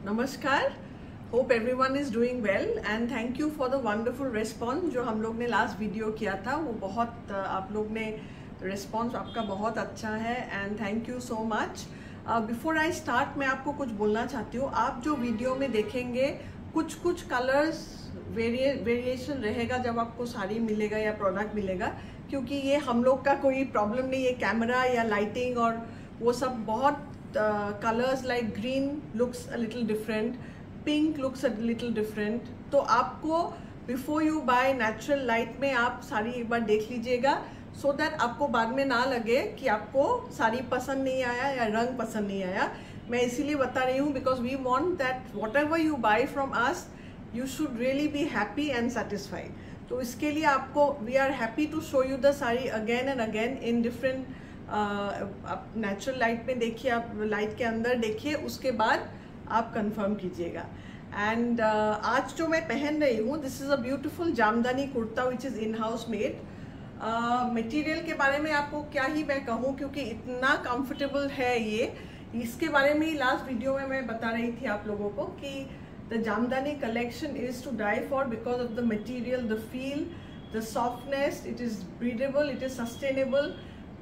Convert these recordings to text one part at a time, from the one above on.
नमस्कार। Hope everyone is doing well and thank you for the wonderful response जो हम लोग ने लास्ट वीडियो किया था। वो बहुत आप लोग ने रिस्पॉन्स आपका बहुत अच्छा है and thank you so much. Before I start मैं आपको कुछ बोलना चाहती हूँ। आप जो वीडियो में देखेंगे कुछ कलर्स वेरिएशन रहेगा जब आपको साड़ी मिलेगा या प्रोडक्ट मिलेगा, क्योंकि ये हम लोग का कोई प्रॉब्लम नहीं है। कैमरा या लाइटिंग और वो सब बहुत colors like green looks a little different, pink looks a little different। तो आपको before you buy natural light में आप साड़ी एक बार देख लीजिएगा, so that आपको बाद में ना लगे कि आपको साड़ी पसंद नहीं आया या रंग पसंद नहीं आया। मैं इसीलिए बता रही हूँ because we want that whatever you buy from us you should really be happy and satisfied। तो इसके लिए आपको we are happy to show you the sari again and again in different आप नेचुरल लाइट में देखिए, आप लाइट के अंदर देखिए, उसके बाद आप कंफर्म कीजिएगा। एंड आज जो मैं पहन रही हूँ this is a beautiful jamdani kurta which is in house made. Material के बारे में आपको क्या ही मैं कहूँ, क्योंकि इतना कंफर्टेबल है ये। इसके बारे में ही लास्ट वीडियो में मैं बता रही थी आप लोगों को कि the Jamdani collection is to die for because of the material, the feel, the softness, it is breathable, it is sustainable.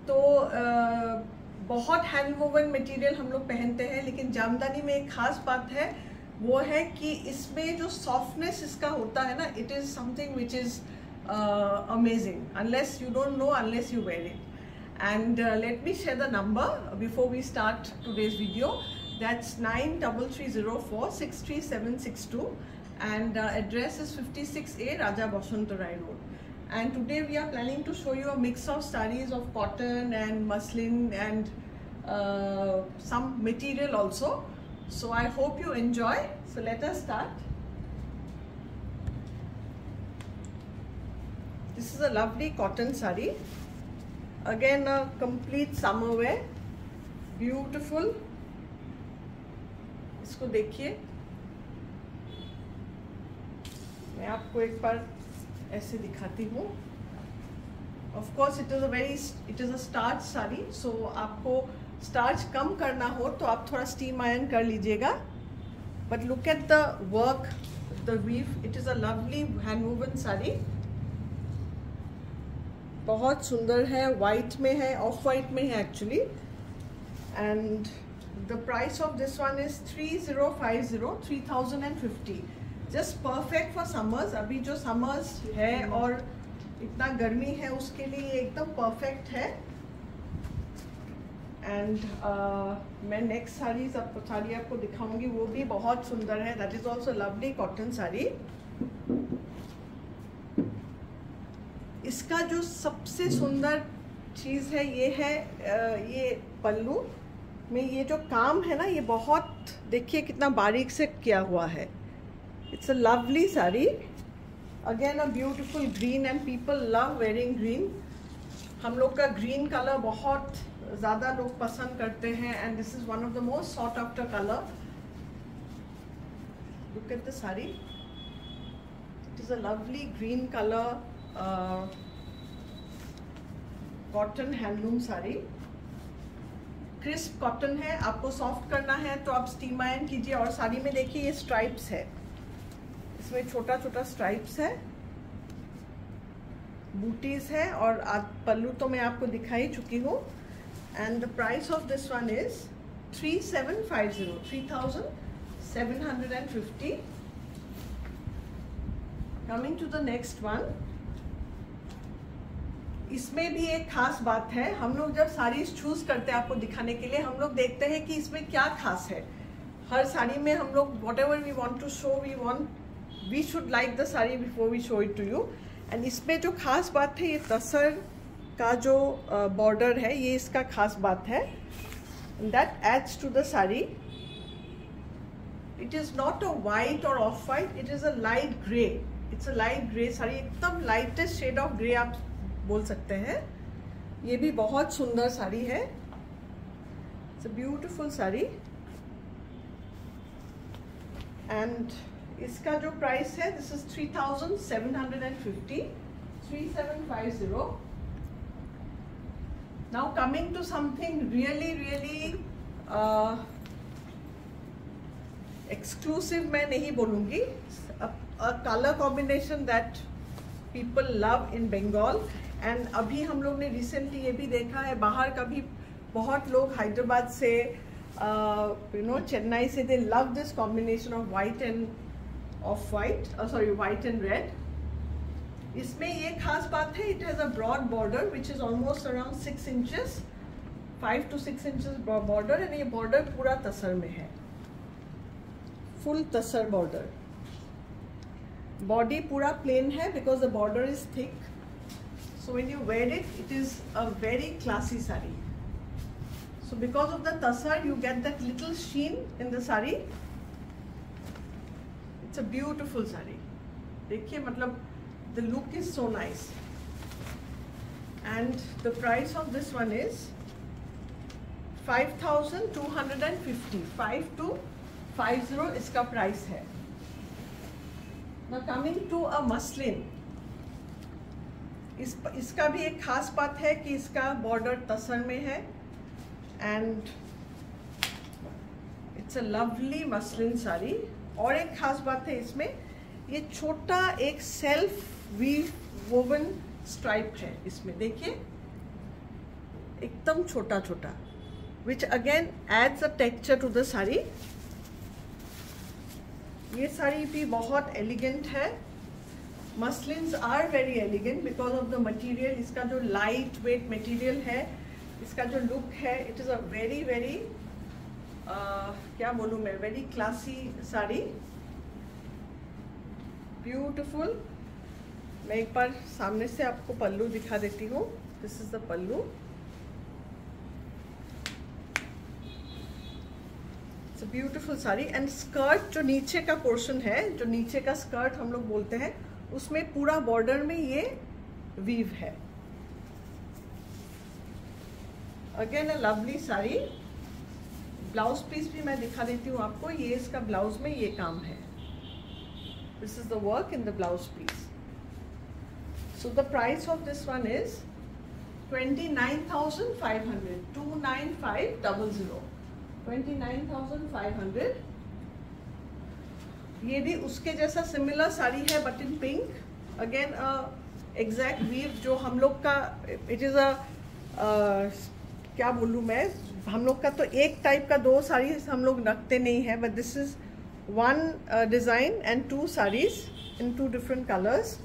तो बहुत हैंड वोवन मटेरियल हम लोग पहनते हैं, लेकिन जामदानी में एक खास बात है, वो है कि इसमें जो सॉफ्टनेस इसका होता है ना, it is something which is amazing unless you don't know, unless you wear it. And let me share the number before we start today's video. That's 9330 63762 and address is 56A Raja Bosant Rai Road। And today we are planning to show you a mix of sarees of cotton and muslin and some material also. So I hope you enjoy. So let us start. This is a lovely cotton saree. Again a complete summer wear. Beautiful. इसको देखिए, मैं आपको एक बार ऐसे दिखाती हूँ। Of course it is a starch sari, so आपको starch कम करना हो तो आप थोड़ा स्टीम आयरन कर लीजिएगा। But look at the work, the weave, it is a lovely hand woven sari. बहुत सुंदर है, वाइट में है, ऑफ वाइट में है actually. And the price of this one is 3050। Just perfect for summers. अभी जो समर्स है और इतना गर्मी है उसके लिए एकदम परफेक्ट है। एंड मैं नेक्स्ट साड़ी आपको दिखाऊंगी, वो भी बहुत सुंदर है। That is also lovely cotton sari. इसका जो सबसे सुंदर चीज़ है ये है ये पल्लू में ये जो काम है ना, ये बहुत देखिए कितना बारीक से किया हुआ है। It's a lovely saree. Again a beautiful green and people love wearing green. हम लोग का green color बहुत ज़्यादा लोग पसंद करते हैं and this is one of the most sought after color. Look at the saree. It is a lovely green color cotton handloom saree. Crisp cotton है। आपको soft करना है तो आप steam iron कीजिए। और साड़ी में देखिए ये stripes है, इसमें छोटा छोटा स्ट्राइप्स है, बूटीज है और पल्लू तो मैं आपको दिखा ही चुकी हूँ। And the price of this one is 3750। Coming to the next one. इसमें भी एक खास बात है, हम लोग जब साड़ीज चूज करते हैं आपको दिखाने के लिए, हम लोग देखते हैं कि इसमें क्या खास है। हर साड़ी में हम लोग whatever we want to show, we should like the saree before we show it to you। and इसमें जो खास बात है, ये तसर का जो बॉर्डर है, ये इसका खास बात है। that adds to the saree। it is not a white or off white, it is a light gray। it's a light gray sari, एकदम lightest shade of gray आप बोल सकते हैं। ये भी बहुत सुंदर साड़ी है। it's a beautiful saree। and इसका जो प्राइस है this is 3750। 3750। Now coming to something really exclusive मैं नहीं बोलूँगी, a colour combination that people love in Bengal. And अभी हम लोग ने रिसेंटली ये भी देखा है, बाहर का भी बहुत लोग हैदराबाद से चेन्नई से, they love this combination of white and off white, sorry white and red. इसमें ये खास बात है, it has a broad border which is almost around 6 inches, 5 to 6 inches border. And ये बॉर्डर पूरा तसर में है, फुल तसर बॉर्डर। बॉडी पूरा प्लेन है because the border is thick, so when you wear it, it is a very classy sari. So because of the tasar you get that little sheen in the sari. It's a beautiful sari. देखिए मतलब the look is so nice. And the price of this one is 5250. 5250 इसका price है। Now coming to a muslin. इसका भी एक खास बात है कि इसका बॉर्डर तसर में है and it's a lovely muslin sari. और एक खास बात है इसमें, ये छोटा एक सेल्फ वीव वोवन स्ट्राइप है इसमें, देखिए एकदम छोटा छोटा, which again adds a texture to the sari. ये साड़ी भी बहुत एलिगेंट है। Muslins are very elegant because of the material. इसका जो लाइट वेट मटेरियल है, इसका जो लुक है, it is a very very क्या बोलूँ मैं, वेरी क्लासी साड़ी, ब्यूटिफुल। मैं एक बार सामने से आपको पल्लू दिखा देती हूँ। This is the pallu. It's a beautiful sari. And skirt जो नीचे का पोर्शन है, जो नीचे का स्कर्ट हम लोग बोलते हैं, उसमें पूरा बॉर्डर में ये वीव है। Again a lovely sari. Blouse piece भी मैं दिखा देती हूँ आपको। ये इसका ब्लाउज में ये काम है। This is the work in the blouse piece. So the price of this one is 29,500, 29500, 29,500। ये भी उसके जैसा सिमिलर साड़ी है but in pink. Again exact weave जो हम लोग का, इट इज़ अ क्या बोलूँ मैं, हम लोग का तो एक टाइप का दो साड़ी हम लोग रखते नहीं है, but this is one design and two saris in two different colours.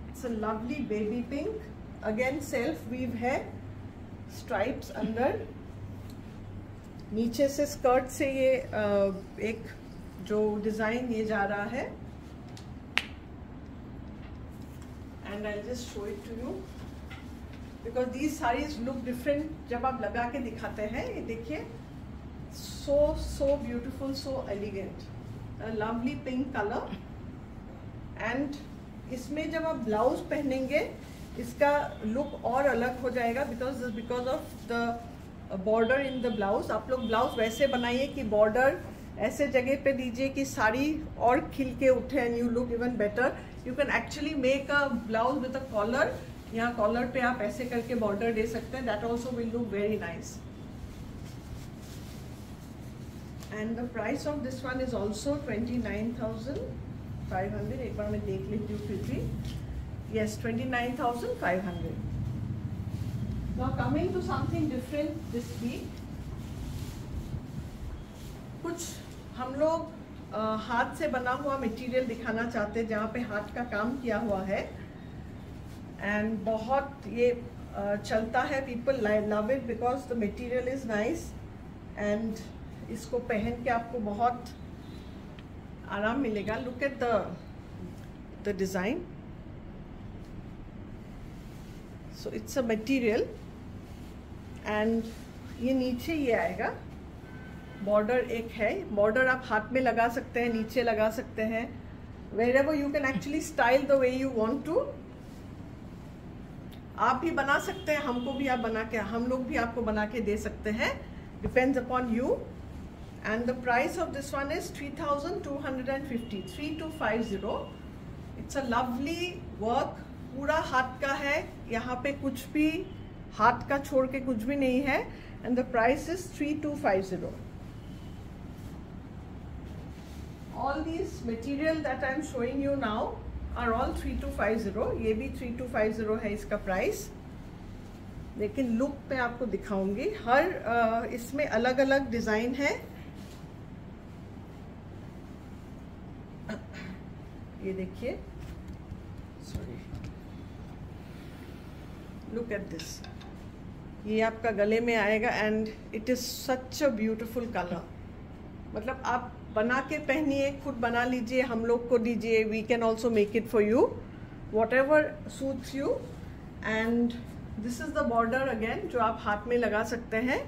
It's a lovely baby pink. Again self weave है, स्ट्राइप्स अंदर, नीचे से स्कर्ट से ये एक जो डिज़ाइन ये जा रहा है। And I just show it to you because these saris look different जब आप लगा के दिखाते हैं। ये देखिए, so beautiful, so elegant, lovely pink colour. And इसमें जब आप ब्लाउज पहनेंगे इसका लुक और अलग हो जाएगा because of the border in the blouse. आप लोग ब्लाउज वैसे बनाइए कि बॉर्डर ऐसे जगह पे दीजिए कि साड़ी और खिल के उठे and you look even better. You can actually make a blouse with a collar. यहाँ कॉलर पे आप ऐसे करके बॉर्डर दे सकते हैं, that also will look very nice. And the price of this one is also 29,500। एक बार मैं देख लेती हूँ फिर भी। Yes, 29,500। Now coming to something different this week, कुछ हम लोग हाथ से बना हुआ मटेरियल दिखाना चाहते हैं जहाँ पे हाथ का काम किया हुआ है। एंड बहुत ये चलता है, people love it because the material is nice and इसको पहन के आपको बहुत आराम मिलेगा। Look at the design. So it's a material and ये नीचे ये आएगा, बॉर्डर एक है। बॉर्डर आप हाथ में लगा सकते हैं, नीचे लगा सकते हैं, wherever you can actually style the way you want to। आप भी बना सकते हैं, हमको भी आप बना के, हम लोग भी आपको बना के दे सकते हैं, depends upon you। and the price of this one is 3,250, 3,250। it's a lovely work, पूरा हाथ का है, यहाँ पे कुछ भी हाथ का छोड़ के कुछ भी नहीं है। and the price is 3,250। All these material that I am showing you now are all 3250. ये भी 3250 है इसका प्राइस. लेकिन लुक पे आपको दिखाऊंगी. हर इसमें अलग अलग डिजाइन है. ये देखिए, सॉरी, लुक एट दिस. ये आपका गले में आएगा and it is such a beautiful colour. मतलब आप बना के पहनिए, खुद बना लीजिए, हम लोग को दीजिए. We can also make it for you, whatever suits you. And this is the border again, जो आप हाथ में लगा सकते हैं.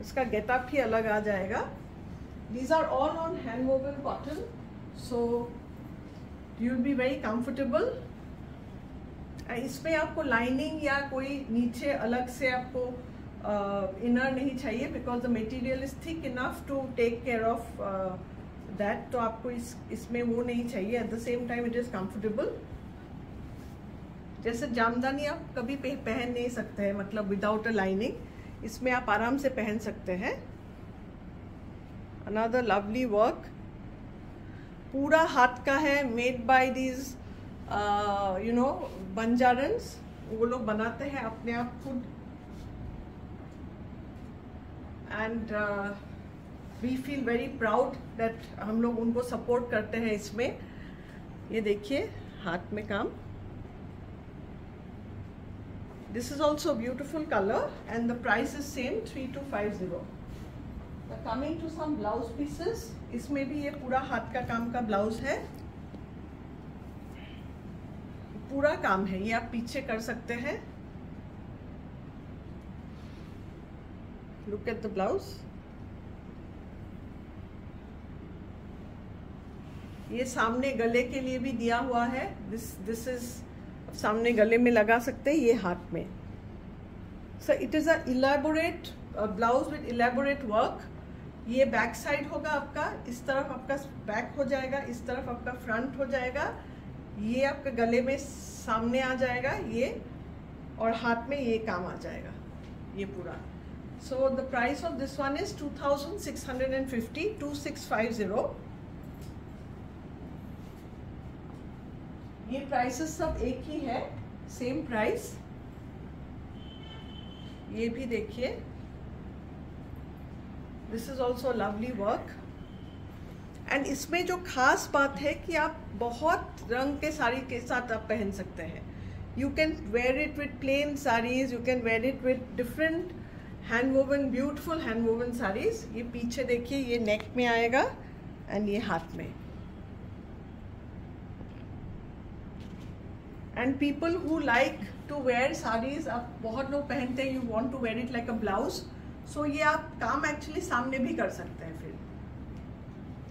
इसका गेटअप ही अलग आ जाएगा. These are all on hand woven cotton, so you'll be very comfortable. इसमें आपको लाइनिंग या कोई नीचे अलग से आपको इनर नहीं चाहिए, because the material is thick enough to take care of that. तो आपको इसमें वो नहीं चाहिए. At the same time it is comfortable. जैसे जामदानी आप कभी पहन नहीं सकते हैं, मतलब विदाउट अ लाइनिंग. इसमें आप आराम से पहन सकते हैं. Another lovely work, पूरा हाथ का है, made by these Banjarans. वो लोग बनाते हैं अपने आप खुद. And we feel very proud that हम लोग उनको सपोर्ट करते हैं इसमें. ये देखिए हाथ में काम. This is also a beautiful color and the price is same, 3250. Coming to some blouse pieces, इसमें भी ये पूरा हाथ का काम का ब्लाउज है. पूरा काम है. ये आप पीछे कर सकते हैं. Look at the blouse. ये सामने गले के लिए भी दिया हुआ है. दिस इज सामने गले में लगा सकते हैं, ये हाथ में. So it is a elaborate blouse with elaborate work. ये बैक साइड होगा आपका. इस तरफ आपका बैक हो जाएगा, इस तरफ आपका फ्रंट हो जाएगा. ये आपके गले में सामने आ जाएगा ये, और हाथ में ये काम आ जाएगा ये पूरा. सो the price of this one is 2650, 2650. ये प्राइसेस सब एक ही है, सेम प्राइस. ये भी देखिए. This is also lovely work. And इसमें जो खास बात है कि आप बहुत रंग के साड़ी के साथ आप पहन सकते हैं. You can wear it with plane saris, you can wear it with different hand woven, beautiful hand woven saris. ये पीछे देखिए, ये नेक में आएगा एंड ये हाथ में. And people who like to wear saris, आप बहुत लोग पहनते हैं, you want to wear it like a blouse. So ये आप काम एक्चुअली सामने भी कर सकते हैं. फिर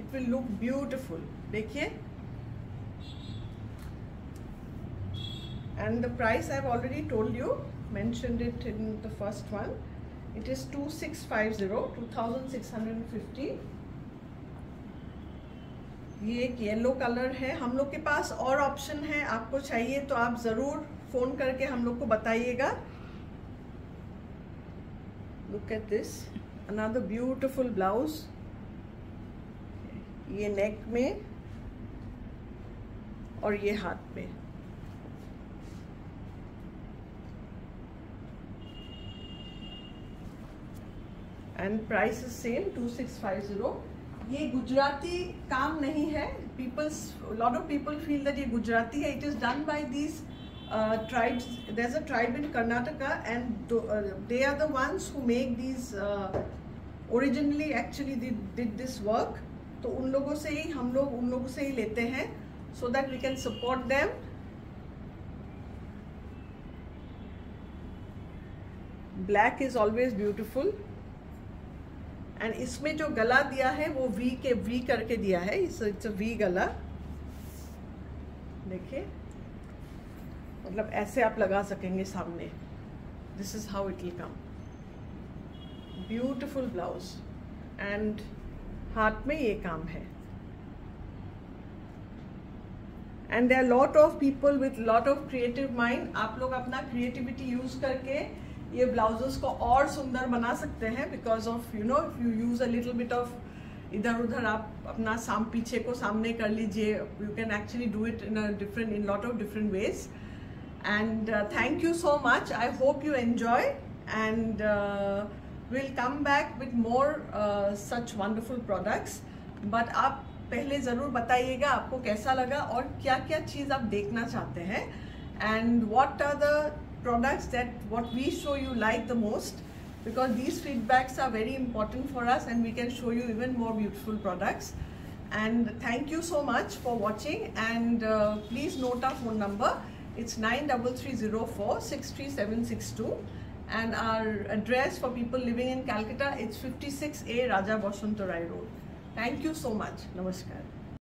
इट विल लुक ब्यूटिफुल. देखिए. And the price I have already told you, mentioned it in the first one. It is 2650, 2650. ये एक येलो कलर है. हम लोग के पास और ऑप्शन है, आपको चाहिए तो आप जरूर फोन करके हम लोग को बताइएगा. Look at this, another beautiful blouse. ये नेक में और ये हाथ में. And price is same, 2650. ये गुजराती काम नहीं है. Lot of people feel that ये गुजराती है. It is done by these tribes. There's a tribe in Karnataka and they are the ones who make these originally actually they did this work. तो उन लोगों से ही हम लोग उन लोगों से ही लेते हैं, so that we can support them. Black is always beautiful. And इसमें जो गला दिया है वो V करके दिया है. It's a V गला. देखिए, मतलब ऐसे आप लगा सकेंगे सामने. This is how it will come. Beautiful blouse. And हाथ में ये काम है. And there are lot of people with lot of creative mind. आप लोग अपना क्रिएटिविटी यूज करके ये ब्लाउजेस को और सुंदर बना सकते हैं, because of if you use a little bit of इधर उधर आप अपना पीछे को सामने कर लीजिए. You can actually do it in lot of different ways. And thank you so much. I hope you enjoy, and we'll come back with more such wonderful products. But आप पहले ज़रूर बताइएगा आपको कैसा लगा और क्या क्या चीज़ आप देखना चाहते हैं, and what are the products that what we show you like the most, because these feedbacks are very important for us and we can show you even more beautiful products. And thank you so much for watching, and please note our phone number. It's 930304-63762, and our address for people living in Calcutta, it's 56A Raja Basanta Rai Road. Thank you so much. Namaskar.